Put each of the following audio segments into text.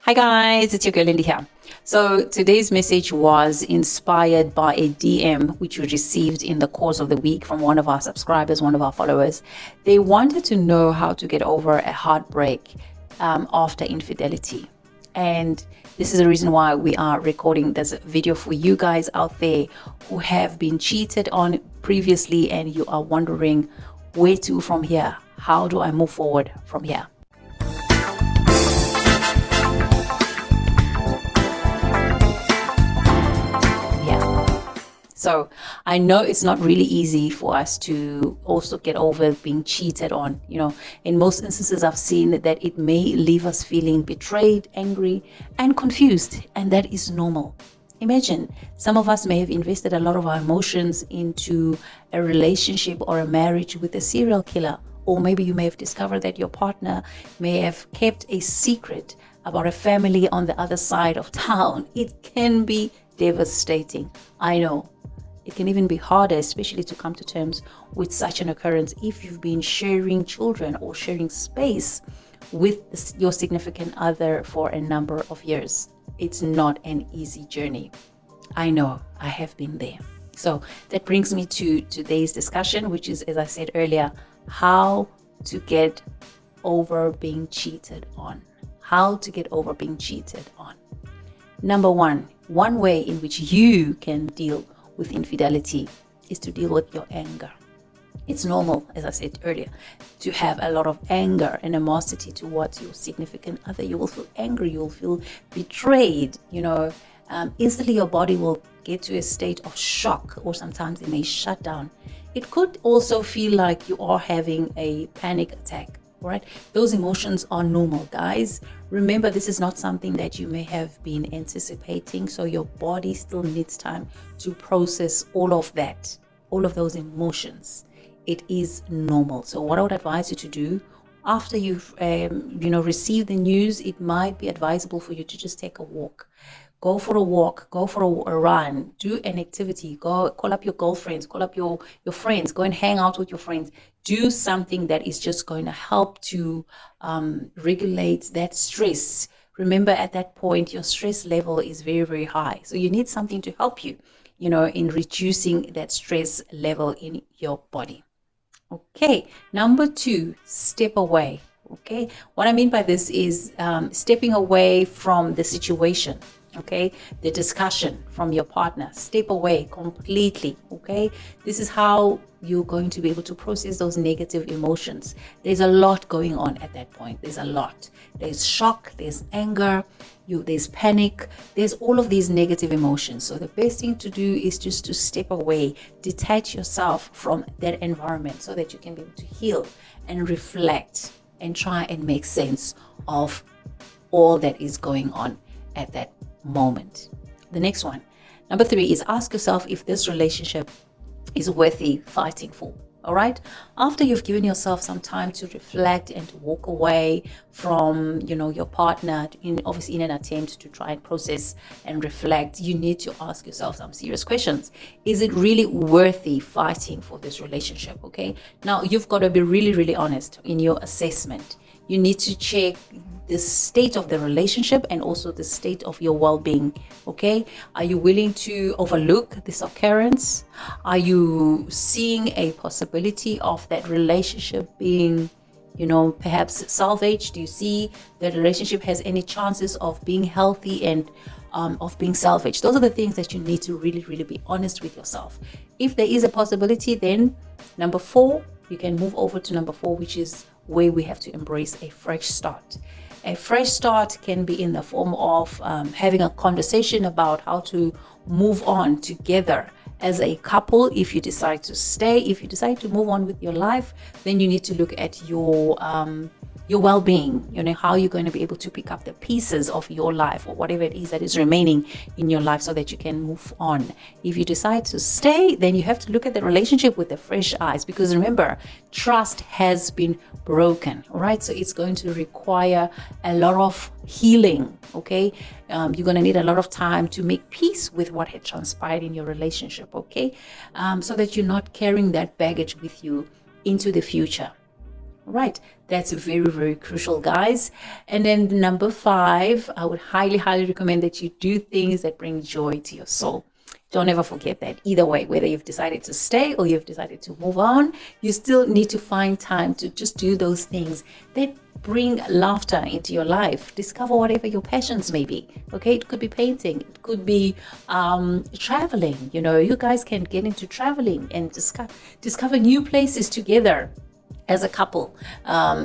Hi guys, it's your girl Lindy here. So today's message was inspired by a DM which we received in the course of the week from one of our subscribers, one of our followers. They wanted to know how to get over a heartbreak after infidelity. And this is the reason why we are recording this video for you guys out there who have been cheated on previously and you are wondering where to from here. How do I move forward from here? So I know it's not really easy for us to also get over being cheated on. In most instances, I've seen that it may leave us feeling betrayed, angry, and confused, and that is normal. Imagine some of us may have invested a lot of our emotions into a relationship or a marriage with a serial killer, or maybe you may have discovered that your partner may have kept a secret about a family on the other side of town. It can be devastating. I know. It can even be harder, especially to come to terms with such an occurrence if you've been sharing children or sharing space with your significant other for a number of years. It's not an easy journey. I know, I have been there. So that brings me to today's discussion, which is, as I said earlier, how to get over being cheated on. How to get over being cheated on. Number one way in which you can deal with infidelity is to deal with your anger. It's normal, as I said earlier, to have a lot of anger and animosity towards your significant other. You will feel angry, you will feel betrayed, instantly your body will get to a state of shock, or sometimes it may shut down. It could also feel like you are having a panic attack. Right? Those emotions are normal, guys. Remember, this is not something that you may have been anticipating, so your body still needs time to process all of that, all of those emotions. It is normal. So what I would advise you to do after you've received the news, it might be advisable for you to just take a walk. Go for a walk, go for a run, do an activity, go call up your girlfriends, call up your friends, go and hang out with your friends. Do something that is just going to help to regulate that stress. Remember, at that point, your stress level is very, very high. So you need something to help you, in reducing that stress level in your body. Okay, number two, step away. Okay, what I mean by this is stepping away from the situation. Okay, the discussion from your partner. Step away completely. Okay, this is how you're going to be able to process those negative emotions. There's a lot going on at that point. There's a lot. There's shock, there's anger, there's panic, there's all of these negative emotions. So the best thing to do is just to step away, detach yourself from that environment so that you can be able to heal and reflect and try and make sense of all that is going on at that moment. The next one, number three, is ask yourself if this relationship is worthy fighting for. All right, after you've given yourself some time to reflect and to walk away from your partner, obviously in an attempt to try and process and reflect, you need to ask yourself some serious questions. Is it really worthy fighting for this relationship? Okay, now you've got to be really, really honest in your assessment. You need to check the state of the relationship and also the state of your well-being. Okay, are you willing to overlook this occurrence? Are you seeing a possibility of that relationship being perhaps salvaged? Do you see that the relationship has any chances of being healthy and of being salvaged? Those are the things that you need to really, really be honest with yourself. If there is a possibility, then number four, you can move over to number four, which is where we have to embrace a fresh start. A fresh start can be in the form of having a conversation about how to move on together as a couple. If you decide to stay, if you decide to move on with your life, then you need to look at your well-being, how you're going to be able to pick up the pieces of your life or whatever it is that is remaining in your life so that you can move on. If you decide to stay, then you have to look at the relationship with the fresh eyes, because remember, trust has been broken. All right, so it's going to require a lot of healing. Okay, you're going to need a lot of time to make peace with what had transpired in your relationship. Okay, so that you're not carrying that baggage with you into the future. Right, that's very, very crucial, guys. And then number 5, I would highly, highly recommend that you do things that bring joy to your soul. Don't ever forget that. Either way, whether you've decided to stay or you've decided to move on, you still need to find time to just do those things that bring laughter into your life. Discover whatever your passions may be. Okay, it could be painting, it could be traveling. You know, you guys can get into traveling and discover new places together as a couple.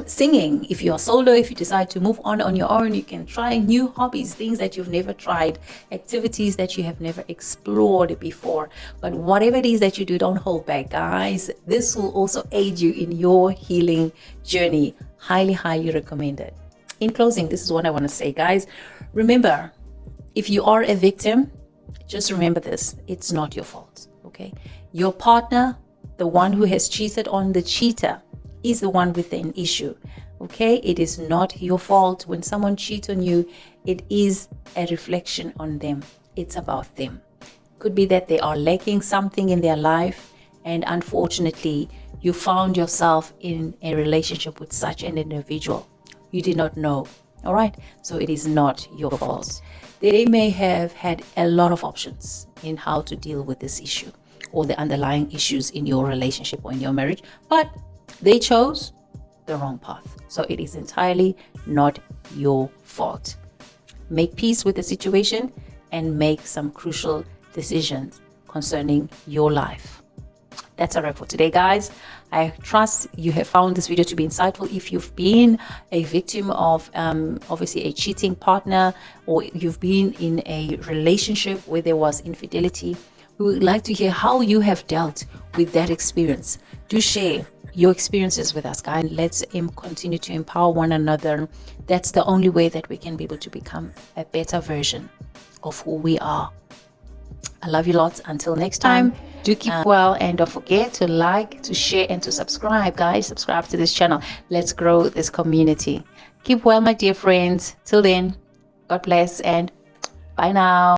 Singing, if you're solo, if you decide to move on your own, you can try new hobbies, things that you've never tried, activities that you have never explored before. But whatever it is that you do, don't hold back, guys. This will also aid you in your healing journey. Highly, highly recommended. In closing, this is what I want to say, guys. Remember, if you are a victim, just remember this: it's not your fault. Okay, your partner, the one who has cheated on the cheater, is the one with an issue. Okay, it is not your fault. When someone cheats on you, it is a reflection on them. It's about them. Could be that they are lacking something in their life, and unfortunately you found yourself in a relationship with such an individual. You did not know. All right, so it is not your fault. They may have had a lot of options in how to deal with this issue or the underlying issues in your relationship or in your marriage, but they chose the wrong path. So it is entirely not your fault. Make peace with the situation and make some crucial decisions concerning your life. That's a wrap for today, guys. I trust you have found this video to be insightful. If you've been a victim of obviously a cheating partner, or you've been in a relationship where there was infidelity, we would like to hear how you have dealt with that experience. Do share your experiences with us, guys. Let's continue to empower one another. That's the only way that we can be able to become a better version of who we are. I love you lots. Until next time, do keep well, and don't forget to like, to share, and to subscribe, guys. Subscribe to this channel. Let's grow this community. Keep well, my dear friends. Till then, God bless, and bye now.